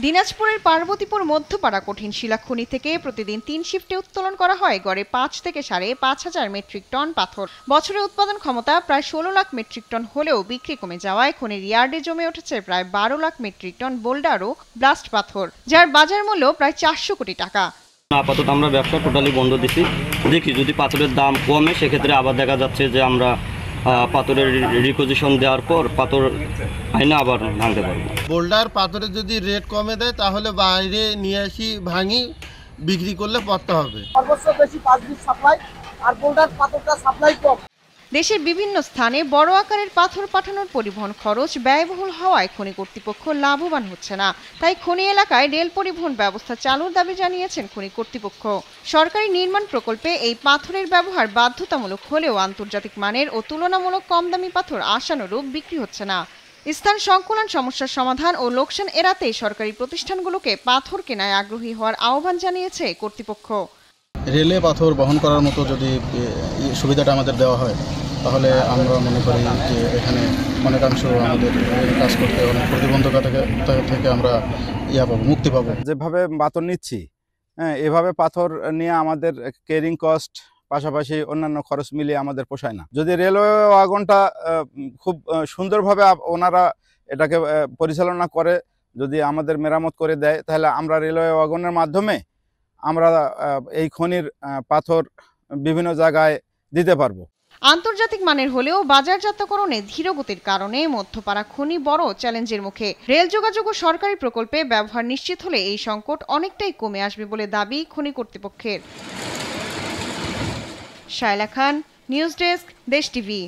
দিনাজপুরের পার্বতীপুর মধ্যপাড়া কঠিন শিলা খনি থেকে প্রতিদিন ৩ শিফটে উত্তোলন করা হয় গড়ে ৫ থেকে ৫,৫০০ মেট্রিক টন পাথর। বছরে উৎপাদন ক্ষমতা প্রায় ১৬ লাখ মেট্রিক টন হলেও বিক্রি কমে যাওয়ায় খনির ইয়ার্ডে জমে উঠেছে প্রায় ১২ লাখ মেট্রিক টন বোল্ডার ও ব্লাস্ট পাথর, যার বাজার মূল্য প্রায় ৪০০ কোটি টাকা। আপাতত আমরা ব্যবসা টোটালি বন্ধ দিচ্ছি। দেখি যদি পাথরের দাম কমে সেক্ষেত্রে আবার দেখা যাচ্ছে যে আমরা পাথরের রিপোজিশন দেওয়ার পর পাথর আইনা আবার ভাঙতে পারবো। বোল্ডার পাথরের যদি রেট কমে দেয় তাহলে বাইরে নিয়ে আসি ভাঙি বিক্রি করলে পড়তে হবে। সর্বোচ্চ বেশি 5 বিট সাপ্লাই আর বোল্ডার পাথরটা সাপ্লাই কম। দেশের বিভিন্ন স্থানে বড় আকারের পাথর পাঠানোর পরিবহন খরচ ব্যয়বহুল হওয়ায় খনি কর্তৃপক্ষ লাভবান হচ্ছে না। তাই খনি এলাকায় রেল পরিবহন ব্যবস্থা চালুর দাবি জানিয়েছেন খনি কর্তৃপক্ষ। সরকারি নির্মাণ প্রকল্পে এই পাথরের ব্যবহার বাধ্যতামূলক হলেও আন্তর্জাতিক মানের ও তুলনামূলক কম দামি পাথর আশানুরূপ বিক্রি হচ্ছে না। স্থান সংকুলন সমস্যার সমাধান ও লোকসান এড়াতে সরকারি প্রতিষ্ঠানগুলোকে পাথর কেনায় আগ্রহী হওয়ার আহ্বান জানিয়েছে কর্তৃপক্ষ। রেলে পাথর বহন করার মতো যদি সুবিধাটা আমাদের দেওয়া হয় তাহলে আমরা মনে করি যে এখানে অনেকাংশ আমাদের কাজ করতে অনেক প্রতিবন্ধকতা থেকে আমরা মুক্তি পাবো। যেভাবে পাথর নিচ্ছি, এভাবে পাথর নিয়ে আমাদের ক্যারিং কস্ট পাশাপাশি অন্যান্য খরচ মিলিয়ে আমাদের পোষায় না। যদি রেলওয়ে ওয়াগনটা খুব সুন্দরভাবে ওনারা এটাকে পরিচালনা করে, যদি আমাদের মেরামত করে দেয়, তাহলে আমরা রেলওয়ে ওয়াগনের মাধ্যমে আমরা এই খনির পাথর বিভিন্ন জায়গায় দিতে পারবো। আন্তর্জাতিক মানের হলেও বাজারজাতকরণে ধীরগতির কারণে মধ্যপাড়া খনি বড় চ্যালেঞ্জের মুখে। রেল যোগাযোগ ও সরকারি প্রকল্পে ব্যবহার নিশ্চিত হলে এই সংকট অনেকটাই কমে আসবে বলে দাবি খনি কর্তৃপক্ষের। শায়লা খান, নিউজ ডেস্ক, দেশ টিভি।